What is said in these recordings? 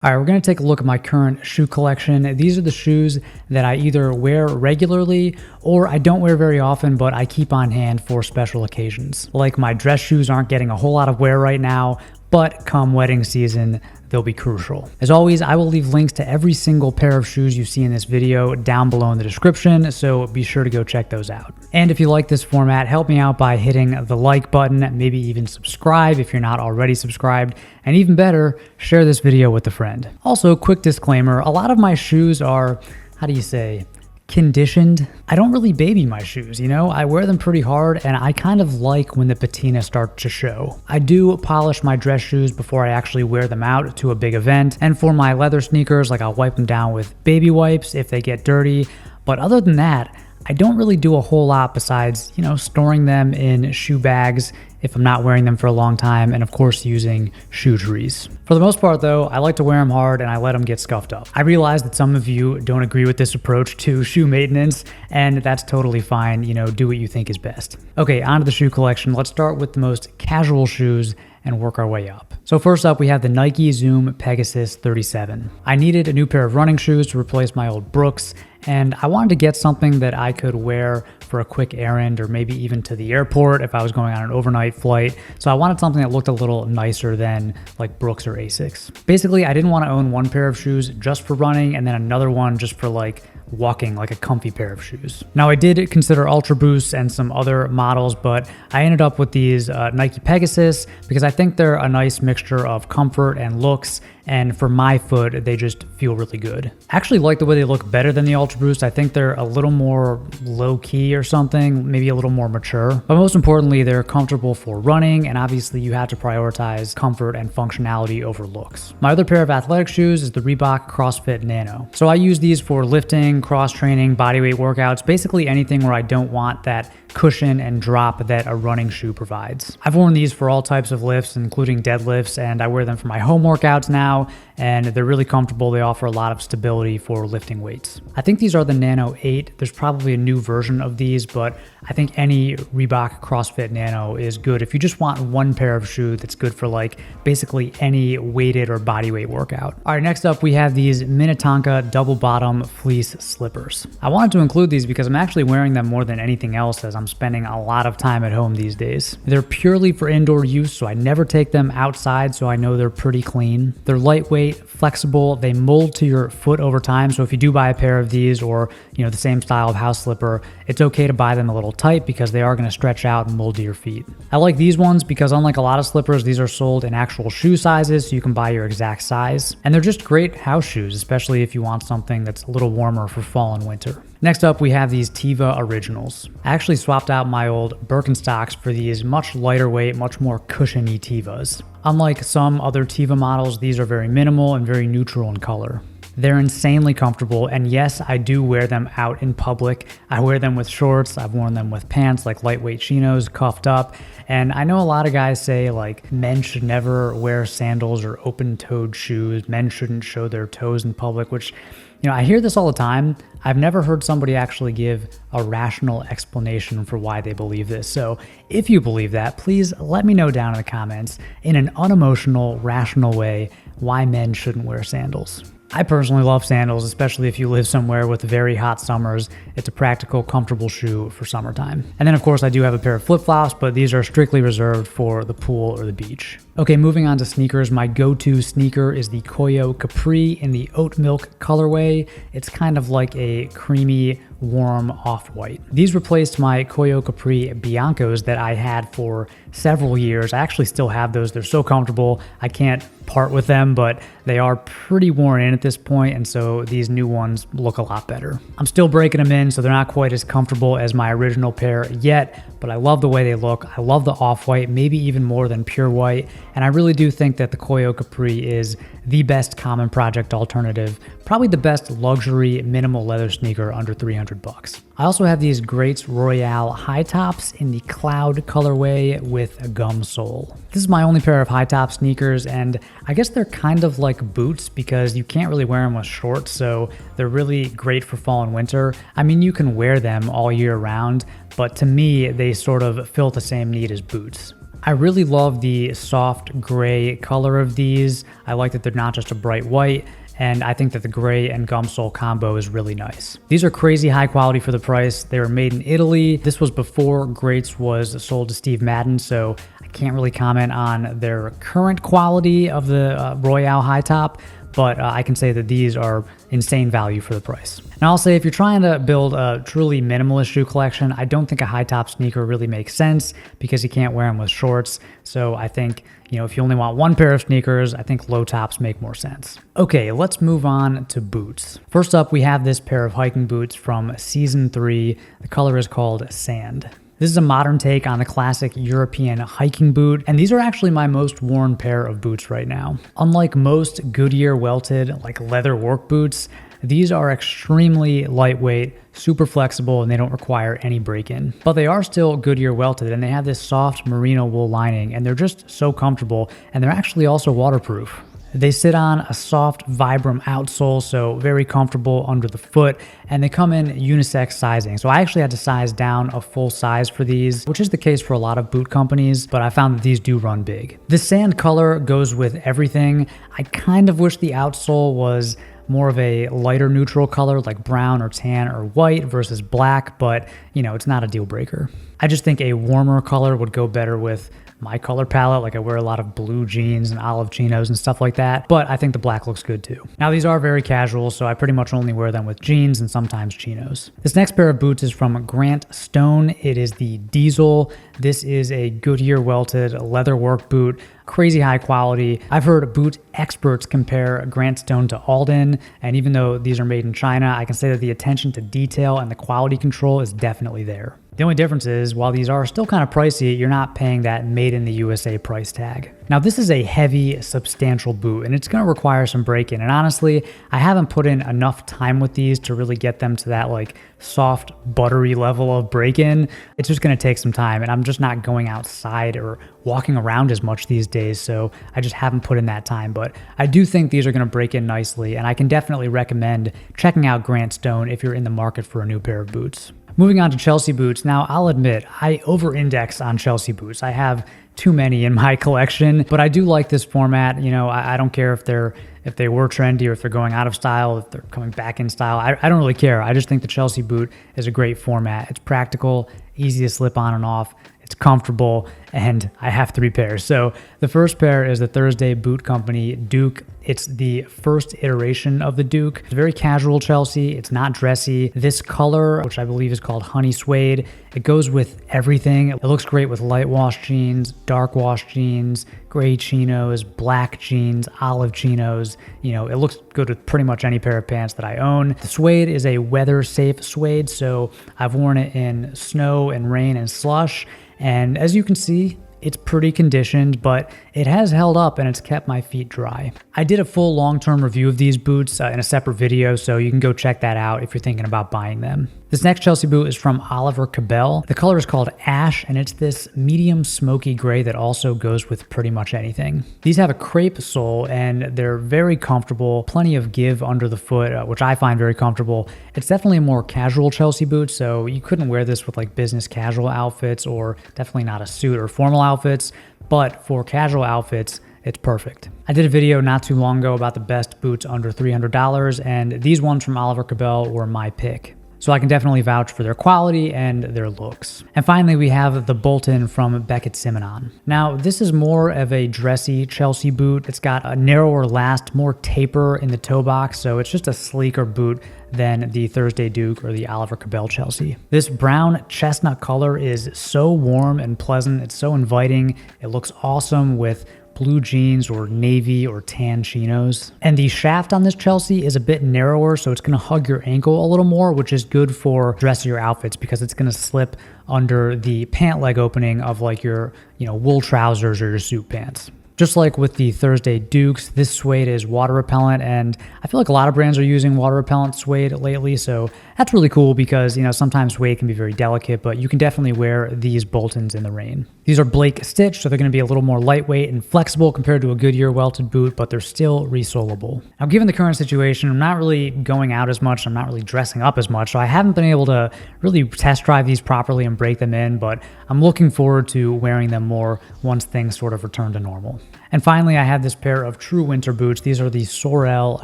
All right, we're going to take a look at my current shoe collection. These are the shoes that I either wear regularly or I don't wear very often, but I keep on hand for special occasions. Like my dress shoes aren't getting a whole lot of wear right now, but come wedding season, they'll be crucial. As always, I will leave links to every single pair of shoes you see in this video down below in the description, so be sure to go check those out. And if you like this format, help me out by hitting the like button, maybe even subscribe if you're not already subscribed, and even better, share this video with a friend. Also, quick disclaimer, a lot of my shoes are, how do you say, conditioned. I don't really baby my shoes, you know? I wear them pretty hard and I kind of like when the patina starts to show. I do polish my dress shoes before I actually wear them out to a big event, and for my leather sneakers, like I'll wipe them down with baby wipes if they get dirty, but other than that, I don't really do a whole lot besides, you know, storing them in shoe bags if I'm not wearing them for a long time, and of course using shoe trees. For the most part though, I like to wear them hard and I let them get scuffed up. I realize that some of you don't agree with this approach to shoe maintenance, and that's totally fine, you know, do what you think is best. Okay, on to the shoe collection. Let's start with the most casual shoes and work our way up. So first up, we have the Nike Zoom Pegasus 37. I needed a new pair of running shoes to replace my old Brooks, and I wanted to get something that I could wear for a quick errand or maybe even to the airport if I was going on an overnight flight. So I wanted something that looked a little nicer than like Brooks or Asics. Basically, I didn't want to own one pair of shoes just for running and then another one just for like walking, like a comfy pair of shoes. Now I did consider Ultra Boosts and some other models, but I ended up with these Nike Pegasus because I think they're a nice mixture of comfort and looks, and for my foot, they just feel really good. I actually like the way they look better than the Ultra Boost. I think they're a little more low-key or something, maybe a little more mature, but most importantly, they're comfortable for running, and obviously you have to prioritize comfort and functionality over looks. My other pair of athletic shoes is the REEBOK CrossFit Nano. So I use these for lifting, cross-training, bodyweight workouts, basically anything where I don't want that cushion and drop that a running shoe provides. I've worn these for all types of lifts, including deadlifts, and I wear them for my home workouts now, and they're really comfortable. They offer a lot of stability for lifting weights. I think these are the Nano 8. There's probably a new version of these, but I think any REEBOK CrossFit Nano is good if you just want one pair of shoe that's good for like basically any weighted or bodyweight workout. All right, next up we have these Minnetonka double bottom fleece slippers. I wanted to include these because I'm actually wearing them more than anything else as I'm spending a lot of time at home these days. They're purely for indoor use, so I never take them outside, so I know they're pretty clean. They're lightweight, flexible, they mold to your foot over time, so if you do buy a pair of these or, you know, the same style of house slipper, it's okay to buy them a little tight because they are going to stretch out and mold to your feet. I like these ones because unlike a lot of slippers, these are sold in actual shoe sizes, so you can buy your exact size, and they're just great house shoes, especially if you want something that's a little warmer for fall and winter. Next up, we have these Teva Originals. I actually swapped out my old Birkenstocks for these much lighter weight, much more cushiony Tevas. Unlike some other Teva models, these are very minimal and very neutral in color. They're insanely comfortable, and yes, I do wear them out in public. I wear them with shorts, I've worn them with pants like lightweight chinos, cuffed up, and I know a lot of guys say like men should never wear sandals or open-toed shoes, men shouldn't show their toes in public, which, you know, I hear this all the time. I've never heard somebody actually give a rational explanation for why they believe this. So if you believe that, please let me know down in the comments in an unemotional, rational way why men shouldn't wear sandals. I personally love sandals, especially if you live somewhere with very hot summers. It's a practical, comfortable shoe for summertime. And then of course I do have a pair of flip-flops, but these are strictly reserved for the pool or the beach. Okay, moving on to sneakers. My go-to sneaker is the Koyo Capri in the oat milk colorway. It's kind of like a creamy, warm off-white. These replaced my Koyo Capri Biancos that I had for several years. I actually still have those. They're so comfortable. I can't part with them, but they are pretty worn in at this point, and so these new ones look a lot better. I'm still breaking them in, so they're not quite as comfortable as my original pair yet, but I love the way they look. I love the off-white, maybe even more than pure white, and I really do think that the Koyo Capri is the best common project alternative, probably the best luxury minimal leather sneaker under 300 bucks. I also have these Greats Royale high tops in the cloud colorway with a gum sole. This is my only pair of high top sneakers, and I guess they're kind of like boots because you can't really wear them with shorts, so they're really great for fall and winter. I mean, you can wear them all year round, but to me, they sort of fill the same need as boots. I really love the soft gray color of these. I like that they're not just a bright white, and I think that the gray and gum sole combo is really nice. These are crazy high quality for the price. They were made in Italy. This was before Greats was sold to Steve Madden, so I can't really comment on their current quality of the Royale high top, but I can say that these are insane value for the price. And I'll say if you're trying to build a truly minimalist shoe collection, I don't think a high top sneaker really makes sense because you can't wear them with shorts. So I think, if you only want one pair of sneakers, I think low tops make more sense. Okay, let's move on to boots. First up, we have this pair of hiking boots from season 3. The color is called Sand. This is a modern take on the classic European hiking boot, and these are actually my most worn pair of boots right now. Unlike most Goodyear welted, like leather work boots, these are extremely lightweight, super flexible, and they don't require any break-in. But they are still Goodyear welted, and they have this soft merino wool lining, and they're just so comfortable, and they're actually also waterproof. They sit on a soft Vibram outsole, so very comfortable under the foot, and they come in unisex sizing. So I actually had to size down a full size for these, which is the case for a lot of boot companies, but I found that these do run big. The sand color goes with everything. I kind of wish the outsole was more of a lighter neutral color like brown or tan or white versus black, but it's not a deal breaker. I just think a warmer color would go better with my color palette. Like I wear a lot of blue jeans and olive chinos and stuff like that, but I think the black looks good too. Now these are very casual, so I pretty much only wear them with jeans and sometimes chinos. This next pair of boots is from Grant Stone. It is the Diesel. This is a Goodyear welted leather work boot, crazy high quality. I've heard boot experts compare Grant Stone to Alden, and even though these are made in China, I can say that the attention to detail and the quality control is definitely there. The only difference is, while these are still kind of pricey, you're not paying that made in the USA price tag. Now this is a heavy, substantial boot, and it's going to require some break-in, and honestly, I haven't put in enough time with these to really get them to that like soft, buttery level of break-in. It's just going to take some time, and I'm just not going outside or walking around as much these days, so I just haven't put in that time, but I do think these are going to break in nicely, and I can definitely recommend checking out Grant Stone if you're in the market for a new pair of boots. Moving on to Chelsea boots. Now, I'll admit, I over-index on Chelsea boots. I have too many in my collection, but I do like this format. I don't care if they were trendy or if they're going out of style, if they're coming back in style. I don't really care. I just think the Chelsea boot is a great format. It's practical, easy to slip on and off. It's comfortable, and I have 3 pairs. So the first pair is the Thursday Boot Company Duke. It's the first iteration of the Duke. It's very casual Chelsea. It's not dressy. This color, which I believe is called honey suede, it goes with everything. It looks great with light wash jeans, dark wash jeans, gray chinos, black jeans, olive chinos. It looks good with pretty much any pair of pants that I own. The suede is a weather safe suede, so I've worn it in snow and rain and slush. And as you can see, it's pretty conditioned, but it has held up and it's kept my feet dry. I did a full long-term review of these boots in a separate video, so you can go check that out if you're thinking about buying them. This next Chelsea boot is from Oliver Cabell. The color is called Ash, and it's this medium smoky gray that also goes with pretty much anything. These have a crepe sole, and they're very comfortable, plenty of give under the foot, which I find very comfortable. It's definitely a more casual Chelsea boot, so you couldn't wear this with like business casual outfits, or definitely not a suit or formal outfits, but for casual outfits, it's perfect. I did a video not too long ago about the best boots under $300, and these ones from Oliver Cabell were my pick. So I can definitely vouch for their quality and their looks. And finally, we have the Bolton from BECKETT SIMONON. Now, this is more of a dressy Chelsea boot. It's got a narrower last, more taper in the toe box, so it's just a sleeker boot than the Thursday Duke or the Oliver Cabell Chelsea. This brown chestnut color is so warm and pleasant. It's so inviting. It looks awesome with blue jeans or navy or tan chinos. And the shaft on this Chelsea is a bit narrower, so it's going to hug your ankle a little more, which is good for dressier outfits because it's going to slip under the pant leg opening of like your, wool trousers or your suit pants. Just like with the Thursday Dukes, this suede is water repellent, and I feel like a lot of brands are using water repellent suede lately, so that's really cool because, you know, sometimes suede can be very delicate, but you can definitely wear these Boltons in the rain. These are Blake stitched, so they're going to be a little more lightweight and flexible compared to a Goodyear welted boot, but they're still resoleable. Now, given the current situation, I'm not really going out as much, I'm not really dressing up as much, so I haven't been able to really test drive these properly and break them in, but I'm looking forward to wearing them more once things sort of return to normal. And finally, I have this pair of true winter boots. These are the SOREL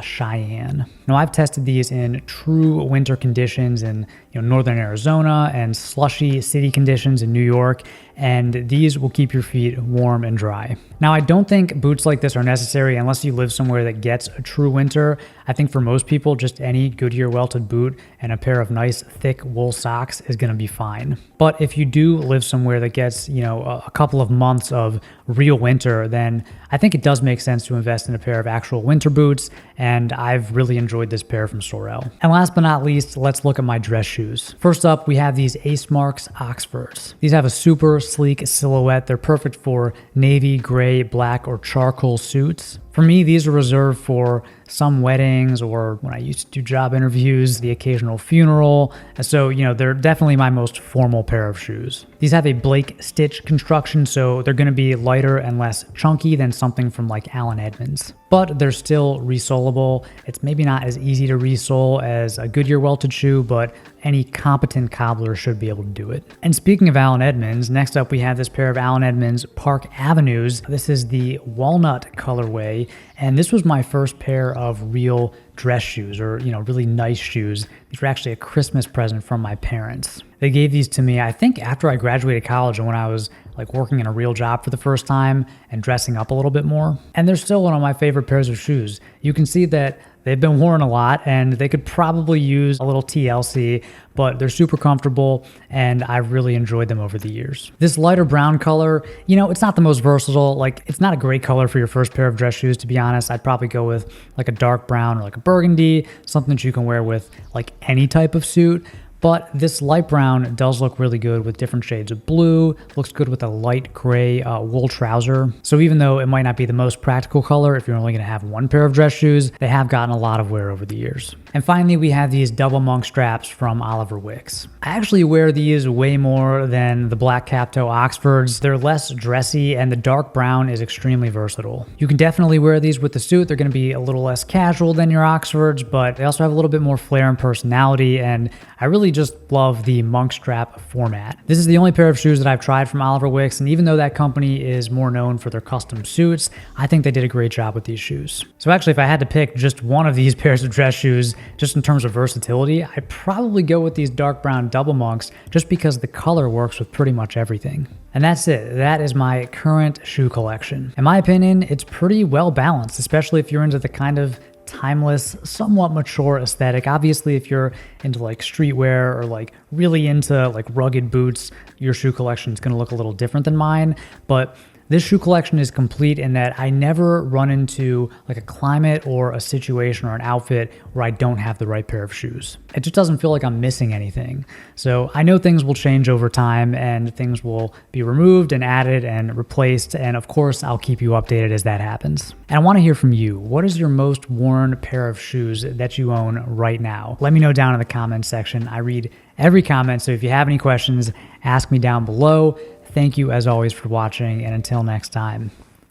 Cheyanne. Now, I've tested these in true winter conditions in northern Arizona and slushy city conditions in New York, and these will keep your feet warm and dry. Now, I don't think boots like this are necessary unless you live somewhere that gets a true winter. I think for most people, just any Goodyear welted boot and a pair of nice thick wool socks is going to be fine. But if you do live somewhere that gets, a couple of months of real winter, then I think it does make sense to invest in a pair of actual winter boots, and I've really enjoyed this pair from SOREL. And last but not least, let's look at my dress shoes. First up, we have these Ace Marks Oxfords. These have a super sleek silhouette. They're perfect for navy, gray, black, or charcoal suits. For me, these are reserved for some weddings or when I used to do job interviews, the occasional funeral. So, they're definitely my most formal pair of shoes. These have a Blake stitch construction, so they're going to be lighter and less chunky than something from like Allen Edmonds. But they're still resoleable. It's maybe not as easy to resole as a Goodyear welted shoe, but any competent cobbler should be able to do it. And speaking of Allen Edmonds, next up we have this pair of Allen Edmonds Park Avenues. This is the walnut colorway, and this was my first pair of real dress shoes, or really nice shoes. These were actually a Christmas present from my parents. They gave these to me, I think, after I graduated college and when I was like working in a real job for the first time and dressing up a little bit more. And they're still one of my favorite pairs of shoes. You can see that they've been worn a lot and they could probably use a little TLC, but they're super comfortable and I've really enjoyed them over the years. This lighter brown color, it's not the most versatile. Like, it's not a great color for your first pair of dress shoes, to be honest. I'd probably go with like a dark brown or like a burgundy, something that you can wear with like any type of suit. But this light brown does look really good with different shades of blue, looks good with a light gray wool trouser. So even though it might not be the most practical color, if you're only gonna have one pair of dress shoes, they have gotten a lot of wear over the years. And finally, we have these double monk straps from Oliver Wicks. I actually wear these way more than the black cap toe Oxfords. They're less dressy and the dark brown is extremely versatile. You can definitely wear these with the suit. They're gonna be a little less casual than your Oxfords, but they also have a little bit more flair and personality, and I really just love the monk strap format. This is the only pair of shoes that I've tried from Oliver Wicks, and even though that company is more known for their custom suits, I think they did a great job with these shoes. So actually, if I had to pick just one of these pairs of dress shoes, just in terms of versatility, I'd probably go with these dark brown double monks just because the color works with pretty much everything. And that's it. That is my current shoe collection. In my opinion, it's pretty well balanced, especially if you're into the kind of timeless, somewhat mature aesthetic. Obviously, if you're into like streetwear or like really into like rugged boots, your shoe collection is going to look a little different than mine. But this shoe collection is complete in that I never run into like a climate or a situation or an outfit where I don't have the right pair of shoes. It just doesn't feel like I'm missing anything. So I know things will change over time and things will be removed and added and replaced. And of course, I'll keep you updated as that happens. And I want to hear from you. What is your most worn pair of shoes that you own right now? Let me know down in the comments section. I read every comment. So if you have any questions, ask me down below. Thank you as always for watching, and until next time,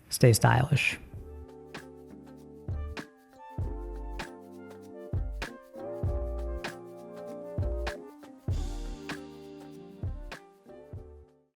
stay stylish.